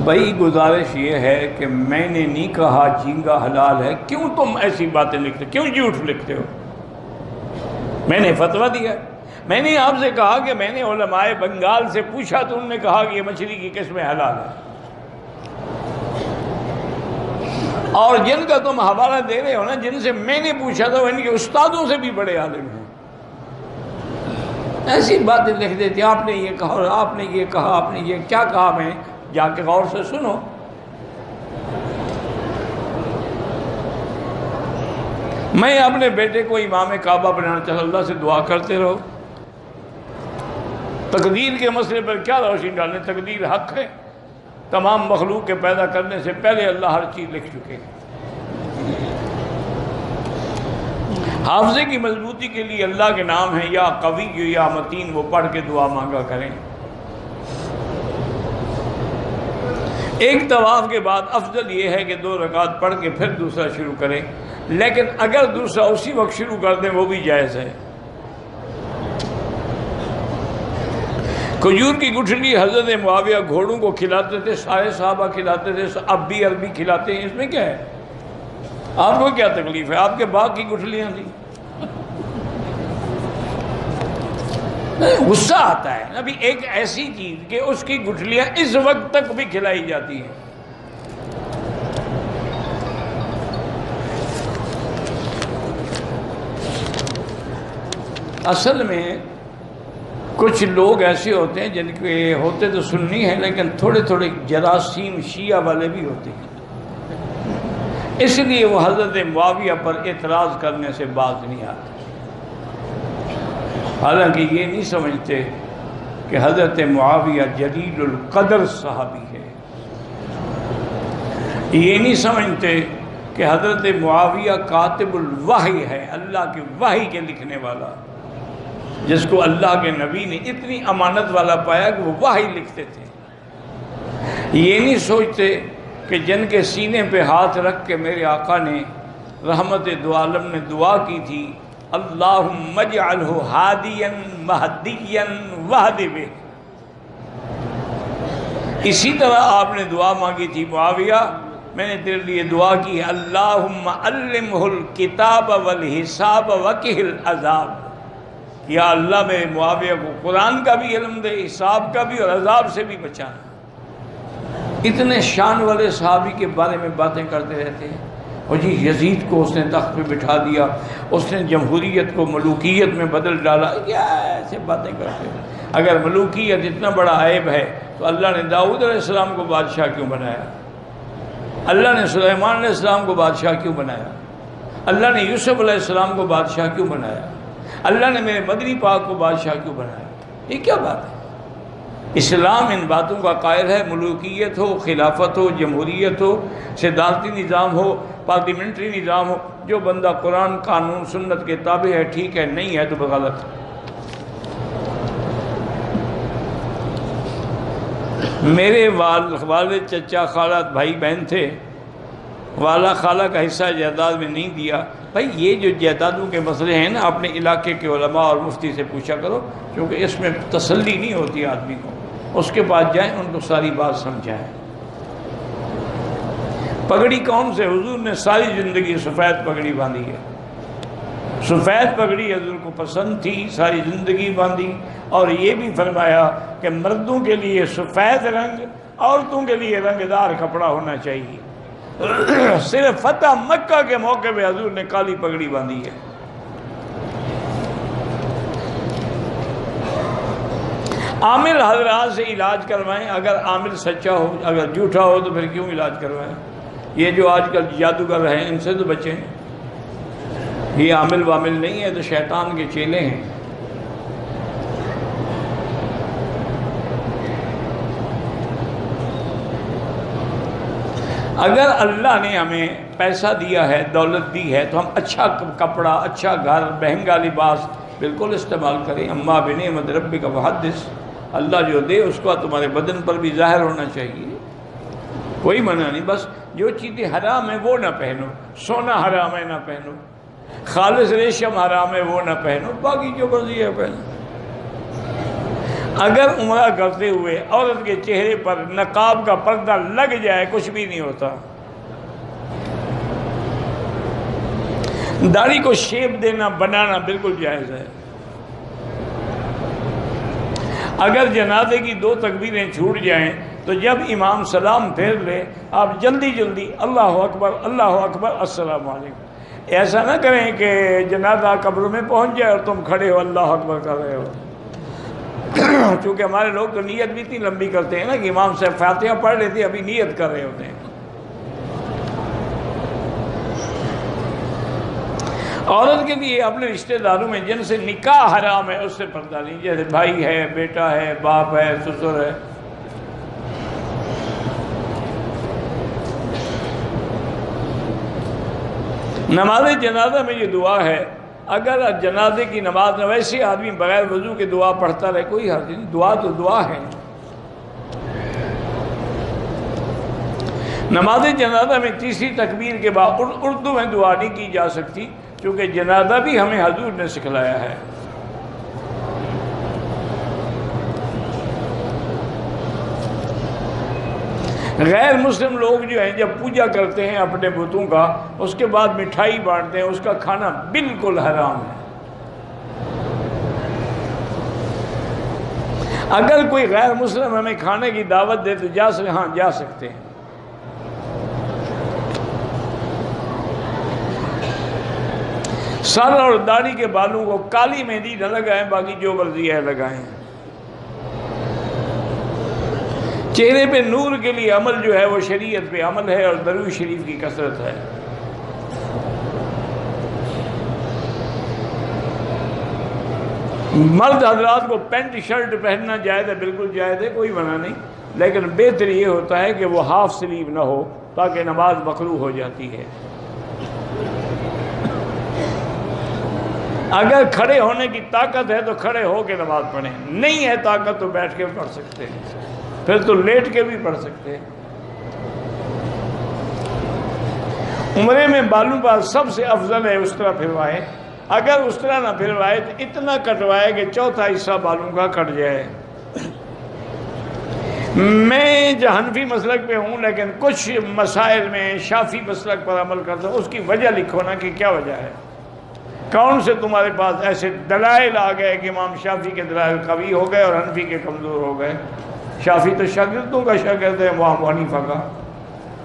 بھائی گزارش یہ ہے کہ میں نے نہیں کہا جھینگا حلال ہے، کیوں تم ایسی باتیں لکھتے، کیوں جھوٹ لکھتے ہو؟ میں نے فتویٰ دیا، میں نے آپ سے کہا کہ میں نے علماء بنگال سے پوچھا تو انہوں نے کہا کہ یہ مچھلی کی قسمیں حلال ہے، اور جن کا تم حوالہ دے رہے ہو نا، جن سے میں نے پوچھا تھا وہ ان کے استادوں سے بھی بڑے عالم ہیں، ایسی باتیں لکھ دیتے آپ نے یہ کہا اور آپ نے یہ کہا، آپ نے یہ کیا کہا، میں جا کے غور سے سنو۔ میں اپنے بیٹے کو امام کعبہ بنانا چاہتا، اللہ سے دعا کرتے رہو۔ تقدیر کے مسئلے پر کیا روشنی ڈالنے، تقدیر حق ہے، تمام مخلوق کے پیدا کرنے سے پہلے اللہ ہر چیز لکھ چکے ہیں۔ حافظے کی مضبوطی کے لیے اللہ کے نام ہیں یا قوی یا متین، وہ پڑھ کے دعا مانگا کریں۔ ایک طواف کے بعد افضل یہ ہے کہ 2 رکعت پڑھ کے پھر دوسرا شروع کریں، لیکن اگر دوسرا اسی وقت شروع کر دیں وہ بھی جائز ہے۔ کھجور کی گٹھلی حضرت معاویہ گھوڑوں کو کھلاتے تھے، سارے صحابہ کھلاتے تھے، اب بھی عربی کھلاتے ہیں، اس میں کیا ہے؟ آپ کو کیا تکلیف ہے؟ آپ کے باغ کی گٹھلیاں تھیں۔ غصہ آتا ہے ابھی ایک ایسی چیز کہ اس کی گٹھلیاں اس وقت تک بھی کھلائی جاتی ہیں۔ اصل میں کچھ لوگ ایسے ہوتے ہیں جن کے ہوتے تو سنی ہیں لیکن تھوڑے تھوڑے جراثیم شیعہ والے بھی ہوتے ہیں، اس لیے وہ حضرت معاویہ پر اعتراض کرنے سے باز نہیں آتے، حالانکہ یہ نہیں سمجھتے کہ حضرت معاویہ جلیل القدر صحابی ہے، یہ نہیں سمجھتے کہ حضرت معاویہ کاتب الوحی ہے، اللہ کے وحی کے لکھنے والا، جس کو اللہ کے نبی نے اتنی امانت والا پایا کہ وہ وحی لکھتے تھے۔ یہ نہیں سوچتے کہ جن کے سینے پہ ہاتھ رکھ کے میرے آقا نے رحمت دو عالم نے دعا کی تھی، اللہم اجعلہ ہادیا مہدیا واہد بہ، اسی طرح آپ نے دعا مانگی تھی معاویہ، میں نے تیرے لیے دعا کی ہے، اللہم علمہ الکتاب والحساب وقہ العذاب، یا اللہ میرے معاویہ کو قرآن کا بھی علم دے، حساب کا بھی، اور عذاب سے بھی بچانا۔ اتنے شان والے صحابی کے بارے میں باتیں کرتے رہتے ہیں، اور جی یزید کو اس نے تخت پہ بٹھا دیا، اس نے جمہوریت کو ملوکیت میں بدل ڈالا، کیا ایسے باتیں کرتے ہیں۔ اگر ملوکیت اتنا بڑا عیب ہے تو اللہ نے داؤد علیہ السلام کو بادشاہ کیوں بنایا؟ اللہ نے سلیمان علیہ السلام کو بادشاہ کیوں بنایا؟ اللہ نے یوسف علیہ السلام کو بادشاہ کیوں بنایا؟ اللہ نے میرے مدنی پاک کو بادشاہ کیوں بنایا؟ یہ کیا بات ہے؟ اسلام ان باتوں کا قائل ہے، ملوکیت ہو، خلافت ہو، جمہوریت ہو، صدارتی نظام ہو، پارلیمنٹری نظام ہو، جو بندہ قرآن قانون سنت کے تابع ہے ٹھیک ہے، نہیں ہے تو بغلط ہے۔ میرے والد چچا خالہ بھائی بہن تھے، والا خالہ کا حصہ جائیداد میں نہیں دیا۔ بھائی یہ جو جائیدادوں کے مسئلے ہیں نا، اپنے علاقے کے علماء اور مفتی سے پوچھا کرو، کیونکہ اس میں تسلی نہیں ہوتی آدمی کو، اس کے پاس جائیں، ان کو ساری بات سمجھائیں۔ پگڑی کون سے؟ حضور نے ساری زندگی سفید پگڑی باندھی ہے، سفید پگڑی حضور کو پسند تھی، ساری زندگی باندھی، اور یہ بھی فرمایا کہ مردوں کے لیے سفید رنگ، عورتوں کے لیے رنگ دار کپڑا ہونا چاہیے۔ صرف فتح مکہ کے موقع پہ حضور نے کالی پگڑی باندھی ہے۔ عامل حضرات سے علاج کروائیں، اگر عامل سچا ہو، اگر جھوٹا ہو تو پھر کیوں علاج کروائیں؟ یہ جو آج کل جادوگر ہیں ان سے تو بچیں، یہ عامل وامل نہیں ہے تو شیطان کے چیلے ہیں۔ اگر اللہ نے ہمیں پیسہ دیا ہے، دولت دی ہے، تو ہم اچھا کپڑا، اچھا گھر، مہنگا لباس بالکل استعمال کریں۔ اما بنعمت ربک فحدث، اللہ جو دے اس کا تمہارے بدن پر بھی ظاہر ہونا چاہیے، کوئی منع نہیں۔ بس جو چیزیں حرام ہیں وہ نہ پہنو، سونا حرام ہے نہ پہنو، خالص ریشم حرام ہے وہ نہ پہنو، باقی جو مرضی ہے پہنو۔ اگر عمرہ کرتے ہوئے عورت کے چہرے پر نقاب کا پردہ لگ جائے کچھ بھی نہیں ہوتا. داڑھی کو شیپ دینا بنانا بالکل جائز ہے. اگر جنازے کی 2 تکبیریں چھوٹ جائیں تو جب امام سلام پھیر لے آپ جلدی جلدی اللہ اکبر السلام علیکم. ایسا نہ کریں کہ جنازہ قبر میں پہنچ جائے اور تم کھڑے ہو اللہ اکبر کر رہے ہو. چونکہ ہمارے لوگ تو نیت بھی اتنی لمبی کرتے ہیں نا کہ امام صاحب فاتحہ پڑھ لیتے ابھی نیت کر رہے ہوتے ہیں. عورت کے لیے اپنے رشتہ داروں میں جن سے نکاح حرام ہے اس سے پردہ نہیں، جیسے بھائی ہے، بیٹا ہے، باپ ہے، سسر ہے. نماز جنازہ میں یہ دعا ہے، اگر جنازے کی نماز میں ویسے آدمی بغیر وضو کے دعا پڑھتا رہے کوئی حرج نہیں، دعا تو دعا ہے. نماز جنازہ میں تیسری تکبیر کے بعد اردو میں دعا نہیں کی جا سکتی، کیونکہ جنازہ بھی ہمیں حضور نے سکھلایا ہے. غیر مسلم لوگ جو ہیں جب پوجا کرتے ہیں اپنے بتوں کا، اس کے بعد مٹھائی بانٹتے ہیں، اس کا کھانا بالکل حرام ہے. اگر کوئی غیر مسلم ہمیں کھانے کی دعوت دے تو جا سکتے ہیں. سر اور داڑھی کے بالوں کو کالی مہندی نہ لگائیں، باقی جو مرضی ہے لگائیں. چہرے پہ نور کے لیے عمل جو ہے وہ شریعت پہ عمل ہے اور درود شریف کی کثرت ہے. مرد حضرات کو پینٹ شرٹ پہننا جائز ہے، بالکل جائز ہے، کوئی منع نہیں، لیکن بہتر یہ ہوتا ہے کہ وہ ہاف سلیو نہ ہو تاکہ نماز مکروہ ہو جاتی ہے. اگر کھڑے ہونے کی طاقت ہے تو کھڑے ہو کے نماز پڑھیں، نہیں ہے طاقت تو بیٹھ کے پڑھ سکتے ہیں، پھر تو لیٹ کے بھی پڑھ سکتے ہیں. عمرے میں بالوں پر سب سے افضل ہے استرا پھروائے. اگر استرا نہ پھروائے تو اتنا کٹوائے کہ چوتھا حصہ بالوں کا کٹ جائے. میں حنفی مسلک پہ ہوں لیکن کچھ مسائل میں شافعی مسلک پر عمل کرتا ہوں. اس کی وجہ لکھو نا کہ کیا وجہ ہے. کون سے تمہارے پاس ایسے دلائل آ گئے کہ امام شافعی کے دلائل قوی ہو گئے اور حنفی کے کمزور ہو گئے. شافعی تو شاگردوں کا شاگرد ہے، ابو حنیفہ کا.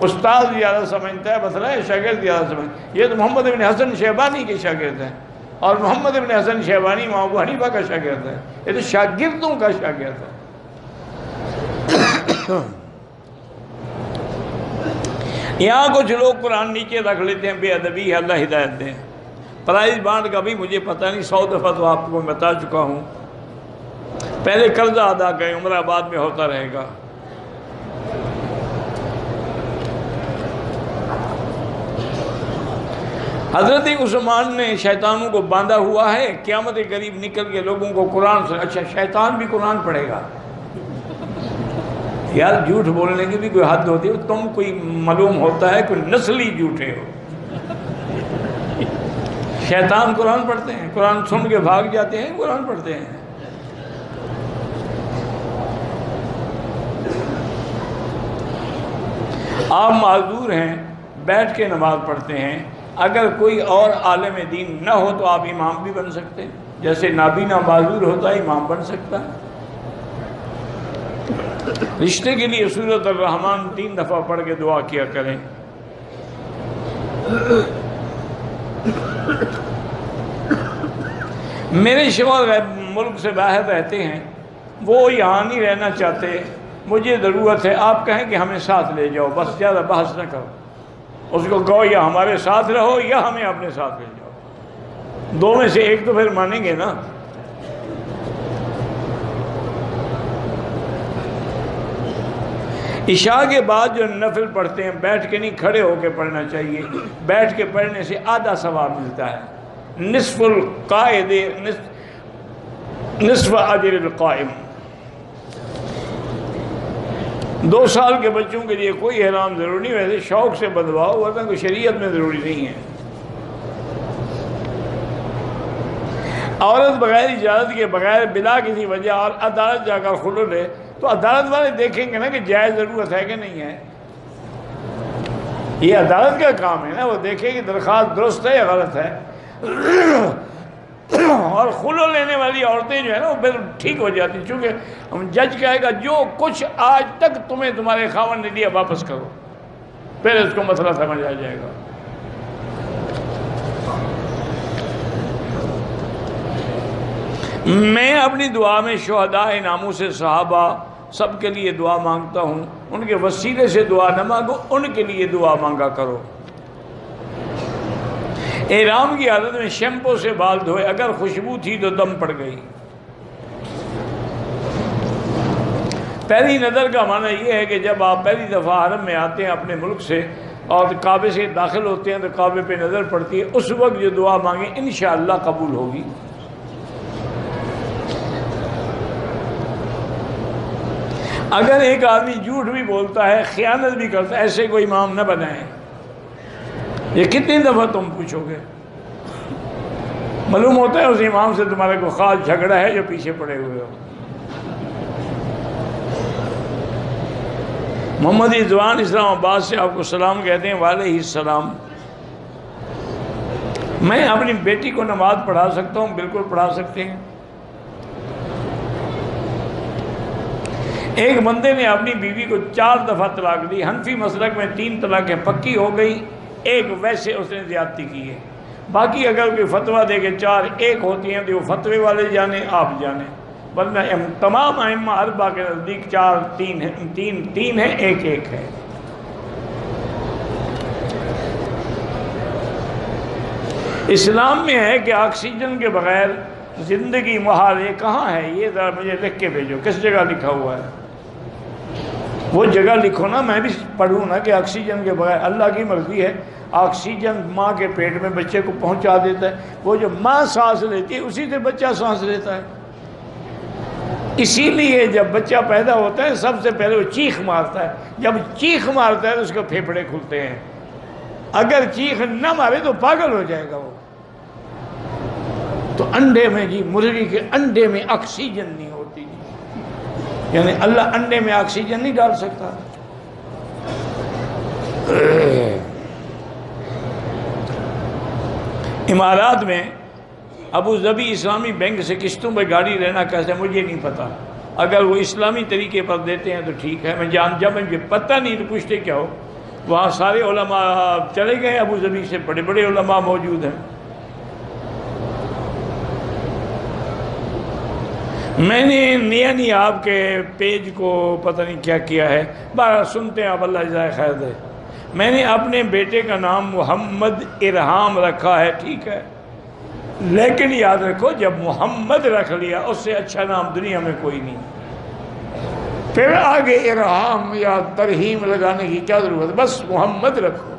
استاد زیادہ سمجھتا ہے مسئلہ ہے، شاگرد زیادہ سمجھتا. یہ تو محمد ابن حسن شیبانی کے شاگرد ہیں اور محمد ابن حسن شیبانی امام ابو حنیفہ کا شاگرد ہے. یہ تو شاگردوں کا شاگرد ہے. یہاں کچھ لوگ قرآن نیچے رکھ لیتے ہیں، بے ادبی ہے، اللہ ہدایت دیں. پرائز بانٹ کا بھی مجھے پتہ نہیں، 100 دفعہ تو آپ کو بتا چکا ہوں. پہلے قرضہ ادا کریں، عمرہ آباد میں ہوتا رہے گا. حضرت عثمان نے شیطانوں کو باندھا ہوا ہے، قیامت کے قریب نکل کے لوگوں کو قرآن سے. اچھا شیطان بھی قرآن پڑھے گا؟ یار جھوٹ بولنے کی بھی کوئی حد ہوتی ہے. تم کوئی معلوم ہوتا ہے کوئی نسلی جھوٹے ہو. شیطان قرآن پڑھتے ہیں، قرآن سن کے بھاگ جاتے ہیں، قرآن پڑھتے ہیں. آپ معذور ہیں، بیٹھ کے نماز پڑھتے ہیں. اگر کوئی اور عالم دین نہ ہو تو آپ امام بھی بن سکتے ہیں. جیسے نابینا معذور ہوتا ہے امام بن سکتا ہے. رشتے کے لیے سورۃ الرحمن 3 دفعہ پڑھ کے دعا کیا کریں. میرے شوہر ملک سے باہر رہتے ہیں، وہ یہاں نہیں رہنا چاہتے. مجھے ضرورت ہے، آپ کہیں کہ ہمیں ساتھ لے جاؤ، بس زیادہ بحث نہ کرو. اس کو کہو یا ہمارے ساتھ رہو یا ہمیں اپنے ساتھ لے جاؤ. 2 میں سے ایک تو پھر مانیں گے نا. عشاء کے بعد جو نفل پڑھتے ہیں بیٹھ کے نہیں کھڑے ہو کے پڑھنا چاہیے. بیٹھ کے پڑھنے سے آدھا ثواب ملتا ہے. نصف القائد نصف اجر القائم. 2 سال کے بچوں کے لیے کوئی احرام ضروری نہیں، ویسے شوق سے بدواؤ، ورنہ کوئی شریعت میں ضروری نہیں ہے. عورت بغیر اجازت کے بغیر بلا کسی وجہ اور عدالت جا کر خلو لے تو عدالت والے دیکھیں گے نا کہ جائز ضرورت ہے کہ نہیں ہے. یہ عدالت کا کام ہے نا، وہ دیکھے کہ درخواست درست ہے یا غلط ہے. اور خلو لینے والی عورتیں جو ہے نا وہ بالکل ٹھیک ہو جاتی، چونکہ جج کہے گا جو کچھ آج تک تمہیں تمہارے خاوند نے دیا واپس کرو، پھر اس کو مسئلہ سمجھ آ جائے گا. میں اپنی دعا میں شہداء ناموس صحابہ سب کے لیے دعا مانگتا ہوں. ان کے وسیلے سے دعا نہ مانگو، ان کے لیے دعا مانگا کرو. احرام کی حالت میں شیمپو سے بال دھوئے، اگر خوشبو تھی تو دم پڑ گئی. پہلی نظر کا معنی یہ ہے کہ جب آپ پہلی دفعہ حرم میں آتے ہیں اپنے ملک سے اور کعبے سے داخل ہوتے ہیں تو کعبے پہ نظر پڑتی ہے، اس وقت جو دعا مانگیں انشاءاللہ قبول ہوگی. اگر ایک آدمی جھوٹ بھی بولتا ہے، خیانت بھی کرتا ہے، ایسے کوئی امام نہ بنائیں. یہ کتنی دفعہ تم پوچھو گے؟ معلوم ہوتا ہے اس امام سے تمہارا کوئی خاص جھگڑا ہے جو پیچھے پڑے ہوئے ہو. محمد رضوان اسلام آباد سے آپ کو سلام کہتے ہیں. وعلیہ السلام. میں اپنی بیٹی کو نماز پڑھا سکتا ہوں؟ بالکل پڑھا سکتے ہیں. ایک بندے نے اپنی بیوی کو 4 دفعہ طلاق دی. حنفی مسلک میں 3 طلاقیں پکی ہو گئی، ایک ویسے اس نے زیادتی کی ہے. باقی اگر کوئی فتویٰ دے کہ 4 ایک ہوتی ہیں تو وہ فتوے والے جانیں، آپ جانیں، ورنہ تمام ائمہ اربعہ کے نزدیک 4 3 ہیں، 3 ہے، 1 1 ہے. اسلام میں ہے کہ آکسیجن کے بغیر زندگی محال. یہ کہاں ہے؟ یہ ذرا مجھے لکھ کے بھیجو، کس جگہ لکھا ہوا ہے؟ وہ جگہ لکھو نا، میں بھی پڑھوں نا کہ آکسیجن کے بغیر. اللہ کی مرضی ہے، آکسیجن ماں کے پیٹ میں بچے کو پہنچا دیتا ہے. وہ جو ماں سانس لیتی ہے اسی سے بچہ سانس لیتا ہے. اسی لیے جب بچہ پیدا ہوتا ہے سب سے پہلے وہ چیخ مارتا ہے. جب چیخ مارتا ہے تو اس کو پھیپھڑے کھلتے ہیں. اگر چیخ نہ مارے تو پاگل ہو جائے گا وہ. تو انڈے میں جی، مرغی کے انڈے میں آکسیجن نہیں ہوتی جی، یعنی اللہ انڈے میں آکسیجن نہیں ڈال سکتا. امارات میں ابو ظبی اسلامی بینک سے قسطوں پہ گاڑی لینا کیسے مجھے نہیں پتا. اگر وہ اسلامی طریقے پر دیتے ہیں تو ٹھیک ہے. میں جب مجھے پتہ نہیں تو پوچھتے کیا ہو. وہاں سارے علماء چلے گئے ابو ظبی سے، بڑے بڑے علماء موجود ہیں. میں نے نہیں آپ کے پیج کو پتہ نہیں کیا کیا ہے، بارہ سنتے ہیں آپ، اللہ جزائے خیر دے. میں نے اپنے بیٹے کا نام محمد ارحام رکھا ہے، ٹھیک ہے، لیکن یاد رکھو جب محمد رکھ لیا اس سے اچھا نام دنیا میں کوئی نہیں. پھر آگے ارحام یا ترہیم لگانے کی کیا ضرورت؟ بس محمد رکھو.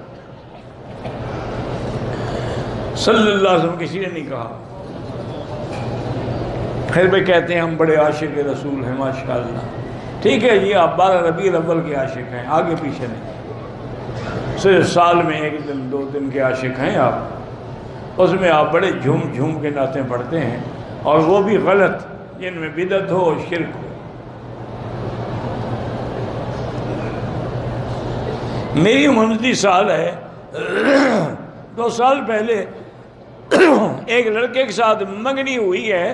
صلی اللہ علیہ وسلم کسی نے نہیں کہا. پھر بھی کہتے ہیں ہم بڑے عاشق رسول ہیں، ماشاءاللہ. ٹھیک ہے جی، آپ 12 ربیع الاول کے عاشق ہیں، آگے پیچھے نہیں. صرف سال میں 1 دن 2 دن کے عاشق ہیں آپ. اس میں آپ بڑے جھوم جھوم کے نعتیں پڑھتے ہیں، اور وہ بھی غلط، جن میں بدعت ہو اور شرک ہو. میری 29 سال ہے. 2 سال پہلے ایک لڑکے کے ساتھ منگنی ہوئی ہے،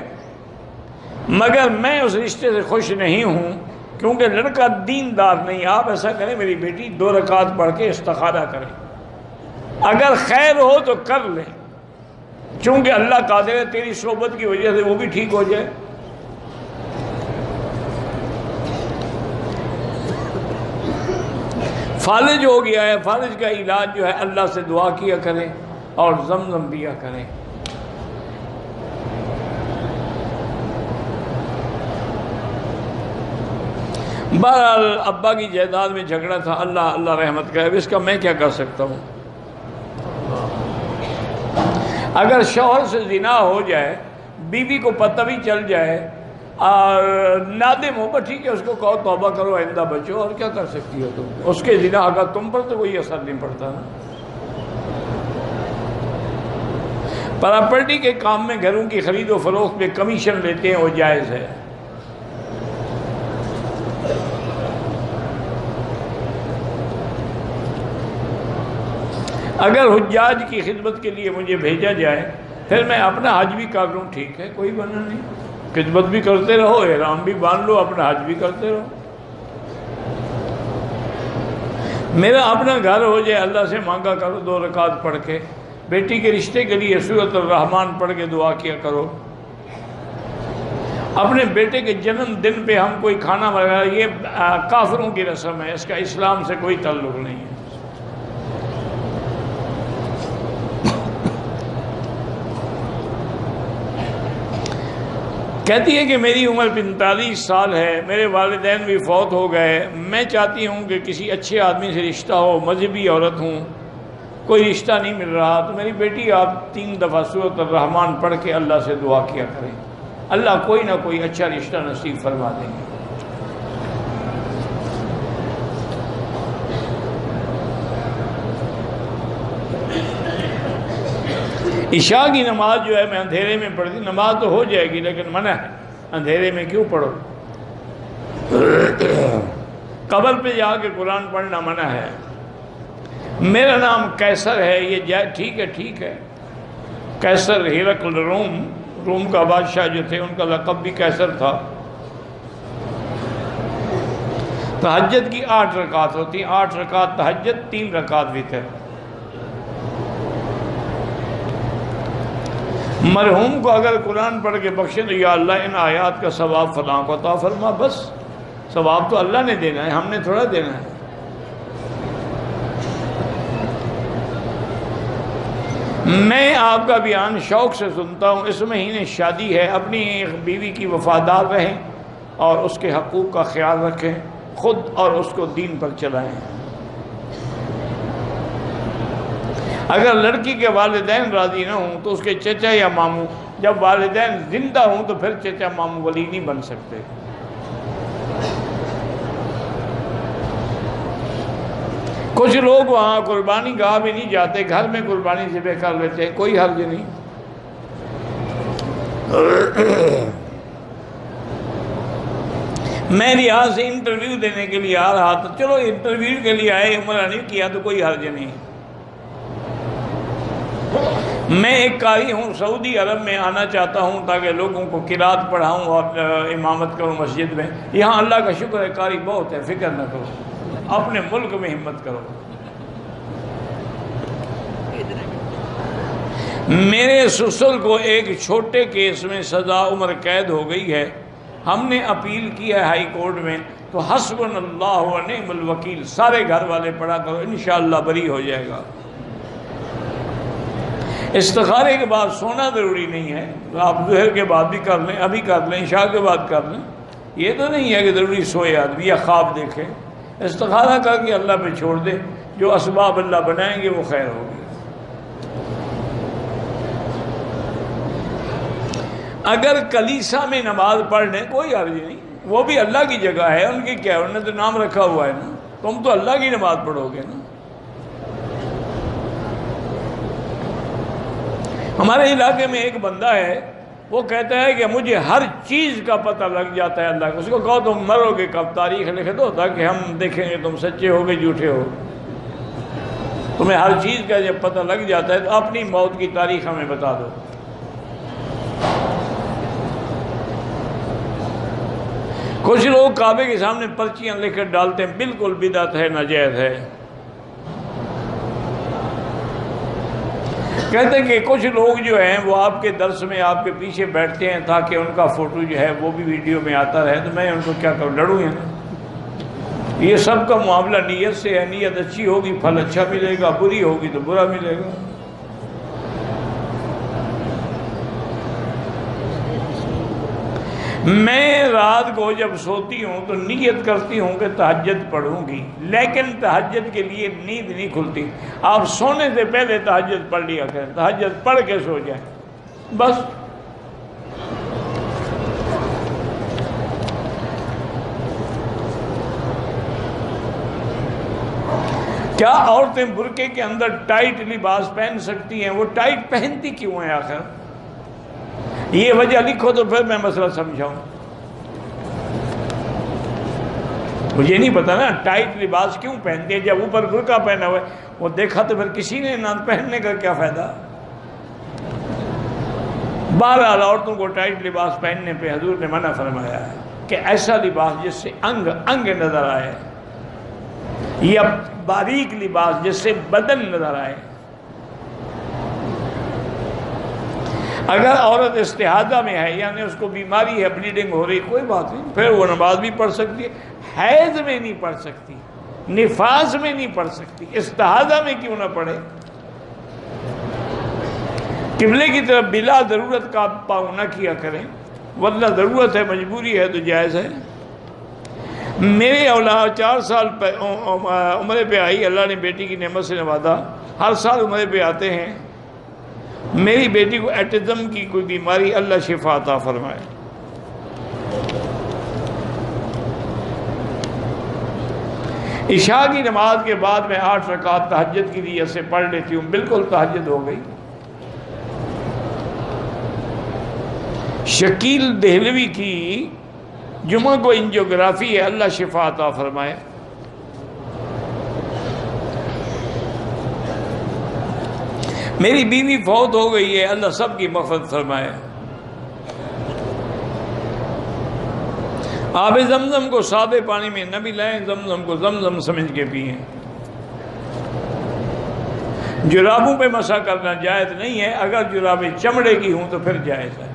مگر میں اس رشتے سے خوش نہیں ہوں کیونکہ لڑکا دیندار نہیں. آپ ایسا کریں میری بیٹی 2 رکعت پڑھ کے استخارہ کریں، اگر خیر ہو تو کر لیں، چونکہ اللہ قادر ہے تیری صحبت کی وجہ سے وہ بھی ٹھیک ہو جائے. فالج ہو گیا ہے، فالج کا علاج جو ہے اللہ سے دعا کیا کریں اور زمزم پیا کریں. بہرحال ابا کی جائیداد میں جھگڑا تھا، اللہ رحمت کرے. اس کا میں کیا کر سکتا ہوں؟ اگر شوہر سے زنا ہو جائے، بیوی کو پتہ بھی چل جائے اور نادم ہو، ٹھیک ہے، اس کو کہو توبہ کرو، آئندہ بچو. اور کیا کر سکتی ہو تم؟ اس کے زنا کا تم پر تو کوئی اثر نہیں پڑتا نا. پراپرٹی کے کام میں گھروں کی خرید و فروخت پہ کمیشن لیتے ہیں، وہ جائز ہے۔ اگر حجاج کی خدمت کے لیے مجھے بھیجا جائے پھر میں اپنا حج بھی کر لوں، ٹھیک ہے، کوئی منع نہیں، خدمت بھی کرتے رہو، احرام بھی باندھ لو، اپنا حج بھی کرتے رہو۔ میرا اپنا گھر ہو جائے، اللہ سے مانگا کرو 2 رکعت پڑھ کے، بیٹی کے رشتے کے لیے سورۃ الرحمن پڑھ کے دعا کیا کرو۔ اپنے بیٹے کے جنم دن پہ ہم کوئی کھانا وغیرہ، یہ کافروں کی رسم ہے، اس کا اسلام سے کوئی تعلق نہیں ہے۔ کہتی ہے کہ میری عمر 45 سال ہے، میرے والدین بھی فوت ہو گئے، میں چاہتی ہوں کہ کسی اچھے آدمی سے رشتہ ہو، مذہبی عورت ہوں، کوئی رشتہ نہیں مل رہا، تو میری بیٹی آپ 3 دفعہ سورۃ الرحمن پڑھ کے اللہ سے دعا کیا کریں، اللہ کوئی نہ کوئی اچھا رشتہ نصیب فرما دیں گے۔ عشاء کی نماز جو ہے میں اندھیرے میں پڑھتی، نماز تو ہو جائے گی لیکن منع ہے، اندھیرے میں کیوں پڑھو؟ قبر پہ جا کے قرآن پڑھنا منع ہے۔ میرا نام قیصر ہے، یہ ٹھیک ہے، ٹھیک ہے، قیصر ہرقل روم کا بادشاہ جو تھے ان کا لقب بھی قیصر تھا۔ تہجد کی 8 رکعت ہوتی، 8 رکعت تہجد، 3 رکعت وتر۔ مرحوم کو اگر قرآن پڑھ کے بخشے تو یا اللہ ان آیات کا ثواب فلاں کو عطا فرما، بس ثواب تو اللہ نے دینا ہے، ہم نے تھوڑا دینا ہے۔ میں آپ کا بیان شوق سے سنتا ہوں، اس مہینے شادی ہے، اپنی بیوی کی وفادار رہیں اور اس کے حقوق کا خیال رکھیں، خود اور اس کو دین پر چلائیں۔ اگر لڑکی کے والدین راضی نہ ہوں تو اس کے چچا یا ماموں، جب والدین زندہ ہوں تو پھر چچا ماموں ولی نہیں بن سکتے۔ کچھ لوگ وہاں قربانی گاہ بھی نہیں جاتے، گھر میں قربانی ذبح کر لیتے ہیں، کوئی حرج نہیں۔ میں ریاض سے انٹرویو دینے کے لیے آ رہا تھا، چلو انٹرویو کے لیے آئے، عمرہ نہیں کیا تو کوئی حرج نہیں۔ میں ایک قاری ہوں، سعودی عرب میں آنا چاہتا ہوں تاکہ لوگوں کو قرات پڑھاؤں اور امامت کروں مسجد میں۔ یہاں اللہ کا شکر ہے قاری بہت ہے، فکر نہ کرو، اپنے ملک میں ہمت کرو۔ میرے سسر کو ایک چھوٹے کیس میں سزا عمر قید ہو گئی ہے، ہم نے اپیل کی ہے ہائی کورٹ میں، تو حسبنا اللہ و نعم الوکیل سارے گھر والے پڑھا کرو، انشاءاللہ بری ہو جائے گا۔ استخارے کے بعد سونا ضروری نہیں ہے، آپ ظہر کے بعد بھی کر لیں، ابھی کر لیں، عشاء کے بعد کر لیں، یہ تو نہیں ہے کہ ضروری سوئے آدمی یا خواب دیکھے۔ استخارہ کر کے اللہ پہ چھوڑ دے، جو اسباب اللہ بنائیں گے وہ خیر ہوگی۔ اگر کلیسا میں نماز پڑھ لیں کوئی حرج نہیں، وہ بھی اللہ کی جگہ ہے، ان کی کیا ہے، انہوں نے تو نام رکھا ہوا ہے نا، تم تو اللہ کی نماز پڑھو گے نا۔ ہمارے علاقے میں ایک بندہ ہے، وہ کہتا ہے کہ مجھے ہر چیز کا پتہ لگ جاتا ہے اللہ کا۔ اس کو کہو تم مرو گے کب، تاریخ لکھ دو تاکہ ہم دیکھیں گے تم سچے ہو گے جھوٹے ہو۔ تمہیں ہر چیز کا جب پتہ لگ جاتا ہے تو اپنی موت کی تاریخ ہمیں بتا دو۔ کچھ لوگ کعبے کے سامنے پرچیاں لکھ کر ڈالتے ہیں، بالکل بدعت ہے، ناجائز ہے۔ کہتے ہیں کہ کچھ لوگ جو ہیں وہ آپ کے درس میں آپ کے پیچھے بیٹھتے ہیں تاکہ ان کا فوٹو جو ہے وہ بھی ویڈیو میں آتا رہے، تو میں ان کو کیا کروں، لڑوں یا نا؟ یہ سب کا معاملہ نیت سے ہے، نیت اچھی ہوگی پھل اچھا ملے گا، بری ہوگی تو برا ملے گا۔ میں رات کو جب سوتی ہوں تو نیت کرتی ہوں کہ تہجد پڑھوں گی، لیکن تہجد کے لیے نیند نہیں کھلتی۔ آپ سونے سے پہلے تہجد پڑھ لیا کریں، تہجد پڑھ کے سو جائیں بس۔ کیا عورتیں برقعے کے اندر ٹائٹ لباس پہن سکتی ہیں؟ وہ ٹائٹ پہنتی کیوں ہیں آخر؟ یہ وجہ لکھو تو پھر میں مسئلہ سمجھاؤں. مجھے نہیں پتا نا ٹائٹ لباس کیوں پہنتی ہے. جب اوپر برقعہ پہنا ہوا ہے وہ دیکھا تو پھر کسی نے نہ پہننے کا کیا فائدہ. بہرحال عورتوں کو ٹائٹ لباس پہننے پہ حضور نے منع فرمایا ہے کہ ایسا لباس جس سے انگ انگ نظر آئے یا باریک لباس جس سے بدن نظر آئے. اگر عورت استحاضہ میں ہے یعنی اس کو بیماری ہے، بلیڈنگ ہو رہی، کوئی بات نہیں، پھر وہ نماز بھی پڑھ سکتی ہے. حیض میں نہیں پڑھ سکتی، نفاس میں نہیں پڑھ سکتی، استحاضہ میں کیوں نہ پڑھے؟ قبلے کی طرف بلا ضرورت کا پاؤں نہ کیا کریں، ورنہ ضرورت ہے، مجبوری ہے تو جائز ہے. میرے اولاد 4 سال عمرے پہ آئی، اللہ نے بیٹی کی نعمت سے نوازا، ہر سال عمرے پہ آتے ہیں. میری بیٹی کو ایٹزم کی کوئی بیماری، اللہ شفا عطا فرمائے. عشاء کی نماز کے بعد میں 8 رکعت تہجد کی نیت سے پڑھ لیتی ہوں، بالکل تہجد ہو گئی. شکیل دہلوی کی جمعہ کو انجیوگرافی ہے، اللہ شفا عطا فرمائے. میری بیوی فوت ہو گئی ہے، اللہ سب کی مغفرت فرمائے. آب زمزم کو سادے پانی میں نہ ملائیں، زمزم کو زمزم سمجھ کے پئیں. جرابوں پہ مسح کرنا جائز نہیں ہے، اگر جرابیں چمڑے کی ہوں تو پھر جائز ہے،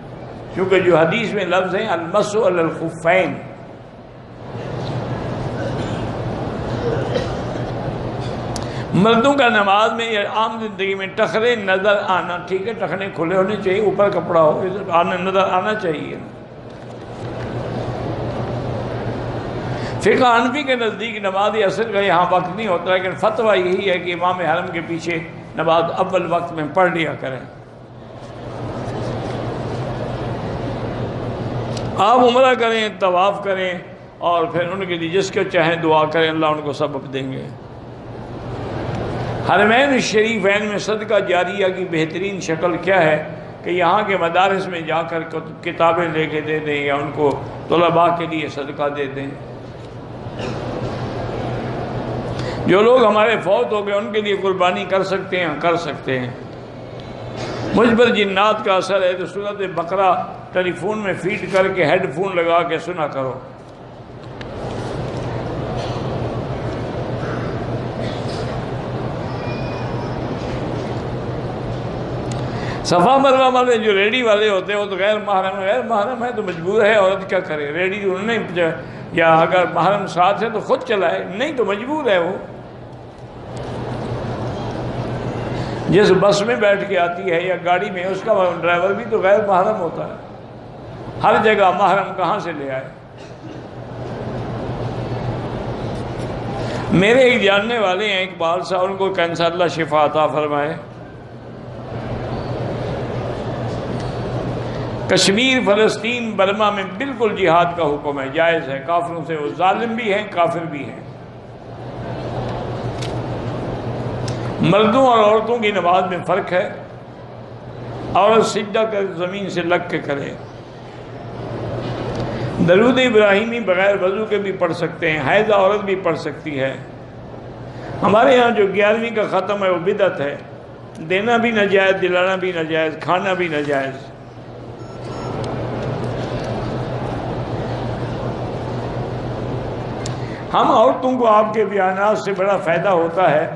کیونکہ جو حدیث میں لفظ ہیں المسح علی الخفین. مردوں کا نماز میں یا عام زندگی میں ٹخنے نظر آنا ٹھیک ہے، ٹخنے کھلے ہونے چاہیے، اوپر کپڑا ہو، نظر آنا چاہیے. فقہ حنفی کے نزدیک نماز عصر کا یہاں وقت نہیں ہوتا، لیکن فتویٰ یہی ہے کہ امام حرم کے پیچھے نماز اول وقت میں پڑھ لیا کریں. آپ عمرہ کریں، طواف کریں، اور پھر ان کے لیے جس کو چاہیں دعا کریں، اللہ ان کو سبب دیں گے. حرمین الشریفین میں صدقہ جاریہ کی بہترین شکل کیا ہے کہ یہاں کے مدارس میں جا کر کتابیں لے کے دے دیں یا ان کو طلباء کے لیے صدقہ دے دیں. جو لوگ ہمارے فوت ہو گئے ان کے لیے قربانی کر سکتے ہیں، کر سکتے ہیں. مجھ پر جنات کا اثر ہے تو سورۃ بقرہ ٹیلی فون میں فیڈ کر کے ہیڈ فون لگا کے سنا کرو. صفا مروہ والے جو ریڈی والے ہوتے ہیں وہ تو غیر محرم ہے تو مجبور ہے، عورت کیا کرے؟ ریڈی انہوں نے، یا اگر محرم ساتھ ہے تو خود چلائے، نہیں تو مجبور ہے. وہ جس بس میں بیٹھ کے آتی ہے یا گاڑی میں، اس کا ڈرائیور بھی تو غیر محرم ہوتا ہے. ہر جگہ محرم کہاں سے لے آئے؟ میرے ایک جاننے والے ہیں اقبال صاحب، ان کو کینسر، اللہ شفا عطا فرمائے. کشمیر، فلسطین، برما میں بالکل جہاد کا حکم ہے، جائز ہے. کافروں سے وہ ظالم بھی ہیں، کافر بھی ہیں. مردوں اور عورتوں کی نماز میں فرق ہے. عورت سجدہ کر زمین سے لگ کے کرے. درود ابراہیمی بغیر وضو کے بھی پڑھ سکتے ہیں، حائضہ عورت بھی پڑھ سکتی ہے. ہمارے ہاں جو 11ویں کا ختم ہے وہ بدعت ہے، دینا بھی ناجائز، دلانا بھی ناجائز، کھانا بھی ناجائز. ہم عورتوں کو آپ کے بیانات سے بڑا فائدہ ہوتا ہے.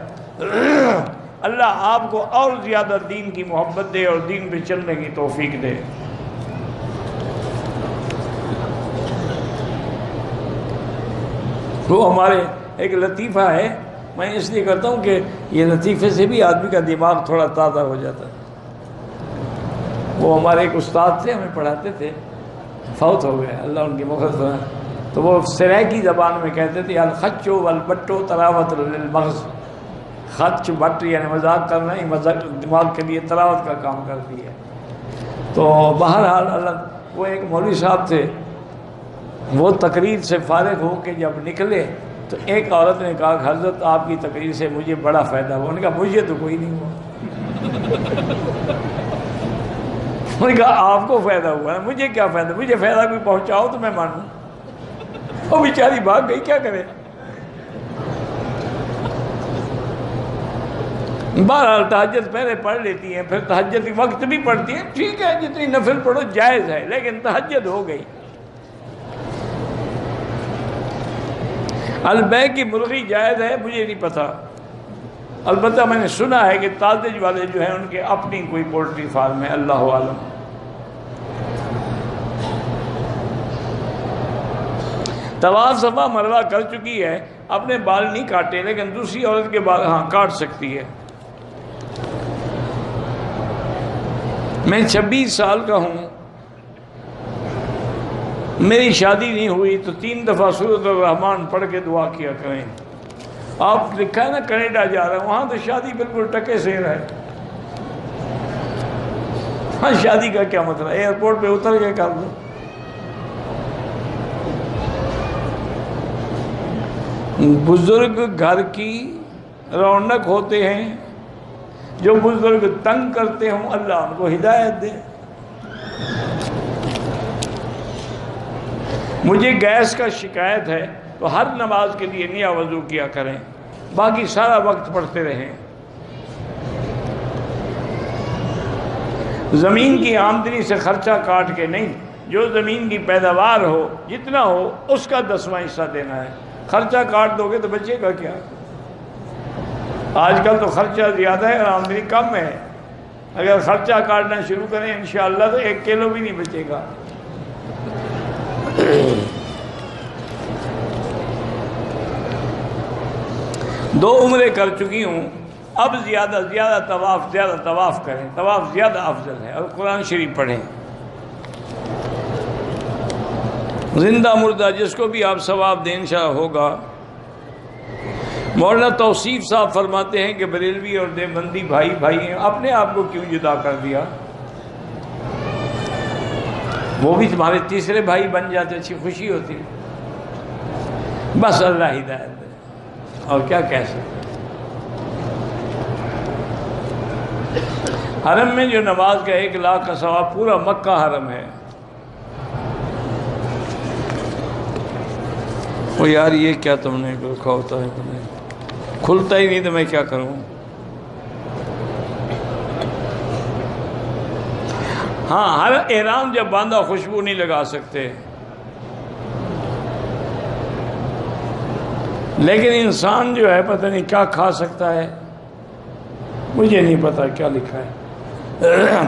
اللہ آپ کو اور زیادہ دین کی محبت دے اور دین پہ چلنے کی توفیق دے. وہ ہمارے ایک لطیفہ ہے، میں اس لیے کرتا ہوں کہ یہ لطیفے سے بھی آدمی کا دماغ تھوڑا تازہ ہو جاتا ہے. وہ ہمارے ایک استاد تھے، ہمیں پڑھاتے تھے، فوت ہو گئے، اللہ ان کی مغفرت فرمائے. تو وہ سرائکی زبان میں کہتے تھے الخچ والبٹو تراوت للمغز. خچ بٹ یعنی مذاق کرنا ہی مذاق دماغ کے لیے تلاوت کا کام کرتی ہے. تو بہرحال اللہ، وہ ایک مولوی صاحب تھے، وہ تقریر سے فارغ ہو کے جب نکلے تو ایک عورت نے کہا کہ حضرت آپ کی تقریر سے مجھے بڑا فائدہ ہوا. انہوں نے کہا مجھے تو کوئی نہیں ہوا. انہوں نے کہا آپ کو فائدہ ہوا ہے, مجھے کیا فائدہ, مجھے فائدہ کوئی پہنچاؤ تو میں مانوں. وہ بیچاری بھاگ گئی, کیا کرے. بہرحال تہجد پہلے پڑھ لیتی ہیں, پھر تہجد وقت بھی پڑھتی ہیں, ٹھیک ہے جتنی نفل پڑھو جائز ہے, لیکن تہجد ہو گئی. البیع کی مرغی جائز ہے مجھے نہیں پتا, البتہ میں نے سنا ہے کہ تازج والے جو ہیں ان کے اپنی کوئی پولٹری فارم ہے, اللہ عالم. طواف صفا مروہ کر چکی ہے, اپنے بال نہیں کاٹے, لیکن دوسری عورت کے بال ہاں کاٹ سکتی ہے. میں 26 سال کا ہوں, میری شادی نہیں ہوئی, تو 3 دفعہ سورۃ الرحمن پڑھ کے دعا کیا کریں. آپ لکھا ہے نا کینیڈا جا رہے ہیں, وہاں تو شادی بالکل ٹکے سے ہے. ہاں شادی کا کیا مطلب, ایئرپورٹ پہ اتر کے کر دو. بزرگ گھر کی رونق ہوتے ہیں, جو بزرگ تنگ کرتے ہوں اللہ ان کو ہدایت دے. مجھے گیس کا شکایت ہے تو ہر نماز کے لیے نیا وضو کیا کریں, باقی سارا وقت پڑھتے رہیں. زمین کی آمدنی سے خرچہ کاٹ کے نہیں, جو زمین کی پیداوار ہو جتنا ہو اس کا 10واں حصہ دینا ہے. خرچہ کاٹ دو گے تو بچے گا کیا. آج کل تو خرچہ زیادہ ہے اور آمدنی کم ہے. اگر خرچہ کاٹنا شروع کریں انشاءاللہ تو 1 کلو بھی نہیں بچے گا. دو عمرے کر چکی ہوں, اب زیادہ طواف کریں, طواف زیادہ افضل ہے, اور قرآن شریف پڑھیں. زندہ مردہ جس کو بھی آپ ثواب دیں انشاءاللہ ہوگا. مولانا توصیف صاحب فرماتے ہیں کہ بریلوی اور دیوبندی بھائی بھائی ہیں, اپنے آپ کو کیوں جدا کر دیا. وہ بھی تمہارے تیسرے بھائی بن جاتے, اچھی خوشی ہوتی. بس اللہ ہدایت دے, اور کیا کہہ سکتے. حرم میں جو نماز کا 1 لاکھ کا ثواب, پورا مکہ حرم ہے. وہ یار یہ کیا تم نے رکھا ہوتا ہے, تمہیں کھلتا ہی نہیں تو میں کیا کروں. ہاں ہر احرام جب باندھا خوشبو نہیں لگا سکتے, لیکن انسان جو ہے پتہ نہیں کیا کھا سکتا ہے, مجھے نہیں پتا کیا لکھا ہے.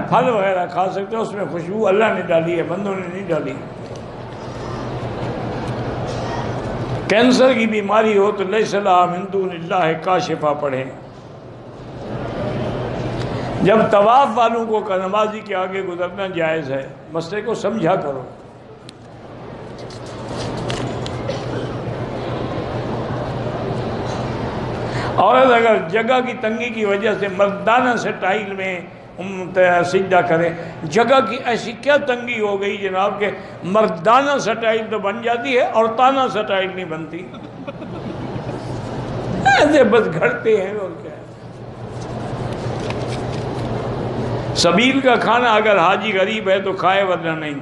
پھل وغیرہ کھا سکتے ہیں, اس میں خوشبو اللہ نے ڈالی ہے, بندوں نے نہیں ڈالی. کینسر کی بیماری ہو تو لیس لہا من دون اللہ کاشفہ پڑھیں. جب طواف والوں کو نمازی کے آگے گزرنا جائز ہے, مسئلے کو سمجھا کرو. عورت اگر جگہ کی تنگی کی وجہ سے مردانہ سٹائل میں سجدہ کرے, جگہ کی ایسی کیا تنگی ہو گئی جناب کہ مردانہ سٹائل تو بن جاتی ہے, عورتانہ سٹائل نہیں بنتی. ایسے بس گھڑتے ہیں اور کیا. سبیل کا کھانا اگر حاجی غریب ہے تو کھائے, ورنہ نہیں.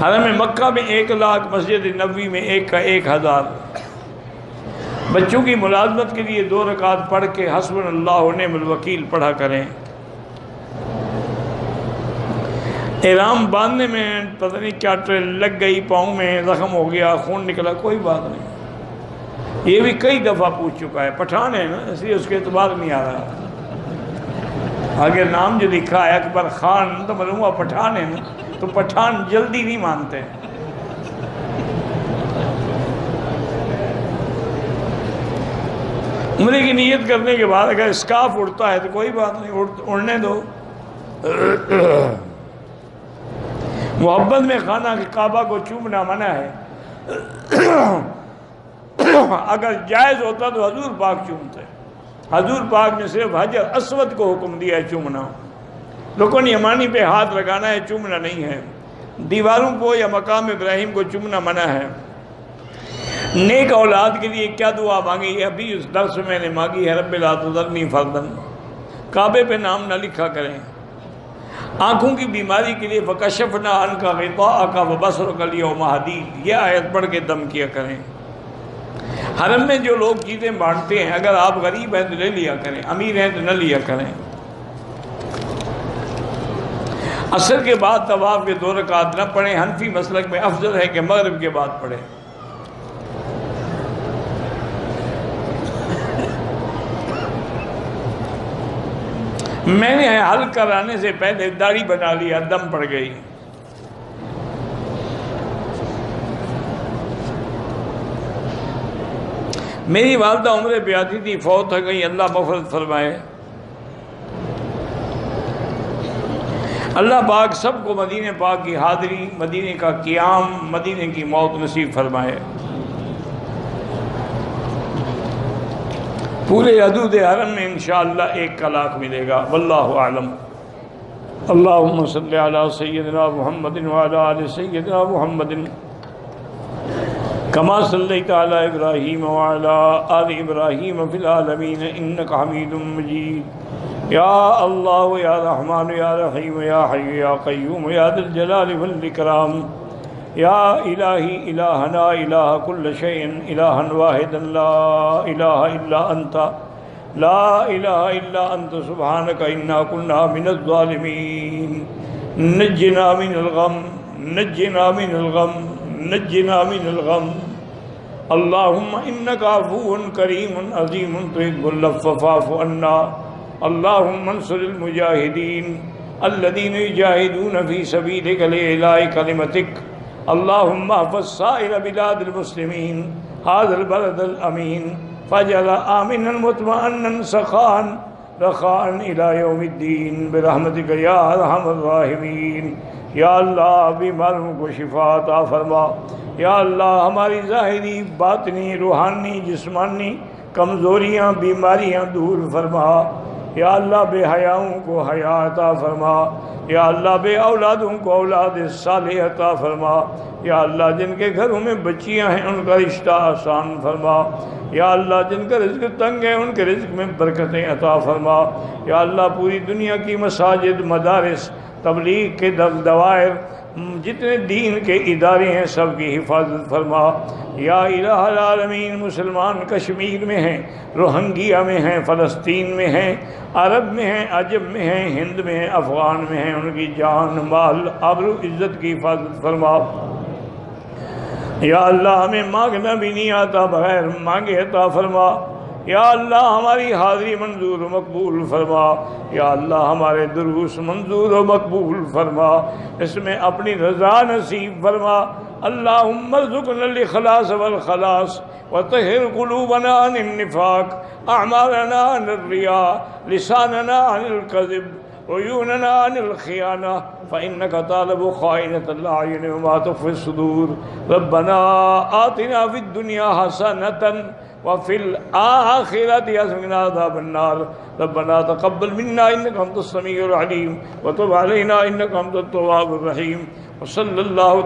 حرم مکہ میں 1 لاکھ, مسجد نبوی میں 1 کا 1000. بچوں کی ملازمت کے لیے 2 رکعت پڑھ کے حسبنا اللہ و نعم الوکیل پڑھا کریں. احرام باندھنے میں پتہ نہیں کیا لگ گئی, پاؤں میں زخم ہو گیا, خون نکلا, کوئی بات نہیں. یہ بھی کئی دفعہ پوچھ چکا ہے. پٹھان ہے نا, اس لیے اس کے اعتبار نہیں آ رہا. آگے نام جو لکھا ہے اکبر خان, تو معلوم ہوا پٹھان ہے نا, تو پٹھان جلدی نہیں مانتے. عمرے کی نیت کرنے کے بعد اگر اسکارف اڑتا ہے تو کوئی بات نہیں, اڑنے دو. محبت میں خانہ کعبہ کو چومنا منع ہے. اگر جائز ہوتا تو حضور پاک چومتے. حضور پاک نے صرف حجر اسود کو حکم دیا ہے چومنا. رکن یمانی پہ ہاتھ لگانا ہے, چومنا نہیں ہے. دیواروں کو یا مقام ابراہیم کو چومنا منع ہے. نیک اولاد کے لیے کیا دعا مانگی ہے؟ ابھی اس درس میں نے مانگی ہے، رب لا تذرنی فردا۔ کعبے پہ نام نہ لکھا کریں۔ آنکھوں کی بیماری کے لیے فکشفنا عنک غطاءک وبصرک اليوم حدید، یہ آیت پڑھ کے دم کیا کریں۔ حرم میں جو لوگ چیزیں بانٹتے ہیں، اگر آپ غریب ہیں تو لے لیا کریں، امیر ہیں تو نہ لیا کریں۔ عصر کے بعد طواف کے 2 رکعت نہ پڑھیں، حنفی مسلک میں افضل ہے کہ مغرب کے بعد پڑھیں۔ میں نے حلق کرانے سے پہلے داڑھی بنا لیا، دم پڑ گئی۔ میری والدہ عمرے پہ آتی تھی، فوت ہو گئی، اللہ مغفرت فرمائے۔ اللہ پاک سب کو مدینہ پاک کی حاضری، مدینہ کا قیام، مدینہ کی موت نصیب فرمائے۔ پورے حدود حرم میں انشاءاللہ 1 کا لاکھ ملے گا، واللہ اعلم۔ اللہم صلی علی سیدنا محمد وعلی آل سیدنا محمد کما صلیت علی ابراہیم وعلی آل ابراہیم فی العالمین انکا حمید مجید۔ یا اللہ یا رحمان یا رحیم یا حی یا قیوم یا ذی الجلال والاکرام، یا الہی الہنا الہ کل شیء الہا واحدا لا الہ الا انت، لا الہ الا انت سبحانک انا کنا من الظالمین۔ نجنا من الغم، نجنا من الغم، نجنا من الغم۔ اللہم انکا عفو کریم عظیم تحب العفو فاعف عنا۔ اللہم انصر المجاہدین الذین یجاہدون فی سبیلک لإعلاء کلمتک۔ اللہم احفظ سائر بلاد المسلمین هذا البلد الامین فاجعل آمنا مطمئنا سخاء رخاء الى یوم الدین برحمتک یا ارحم الراحمین۔ یا اللہ بیماروں کو شفا عطا فرما۔ یا اللہ ہماری ظاہری، باطنی، روحانی، جسمانی کمزوریاں، بیماریاں دور فرما۔ یا اللہ بے حیاؤں کو حیا عطا فرما۔ یا اللہ بے اولادوں کو اولاد صالح عطا فرما۔ یا اللہ جن کے گھروں میں بچیاں ہیں ان کا رشتہ آسان فرما۔ یا اللہ جن کا رزق تنگ ہے ان کے رزق میں برکتیں عطا فرما۔ یا اللہ پوری دنیا کی مساجد، مدارس، تبلیغ کے دوائر، جتنے دین کے ادارے ہیں سب کی حفاظت فرما۔ یا الہ العالمین مسلمان کشمیر میں ہیں، روہنگیا میں ہیں، فلسطین میں ہیں، عرب میں ہیں، عجم میں ہیں، ہند میں ہیں، افغان میں ہیں، ان کی جان، مال، آبرو، عزت کی حفاظت فرما۔ یا اللہ ہمیں مانگنا بھی نہیں آتا، بغیر مانگے عطا فرما۔ یا اللہ ہماری حاضری منظور و مقبول فرما۔ یا اللہ ہمارے دروس منظور و مقبول فرما، اس میں اپنی رضا نصیب فرما۔ اللہم ارزقنا الاخلاص والخلاص وطہر قلوبنا عن النفاق، اعمالنا عن الریاء، لساننا عن الكذب، عیوننا عن الخیانہ، فإنك تعلم خائنة الأعین وما تخفی الصدور۔ ربنا آتنا فی الدنیا حسنة وفي الآخرة حسنة وقنا عذاب النار۔ ربنا تقبل منا إنك أنت السميع العليم وتب علينا إنك أنت التواب الرحيم۔ وصلى الله تعالى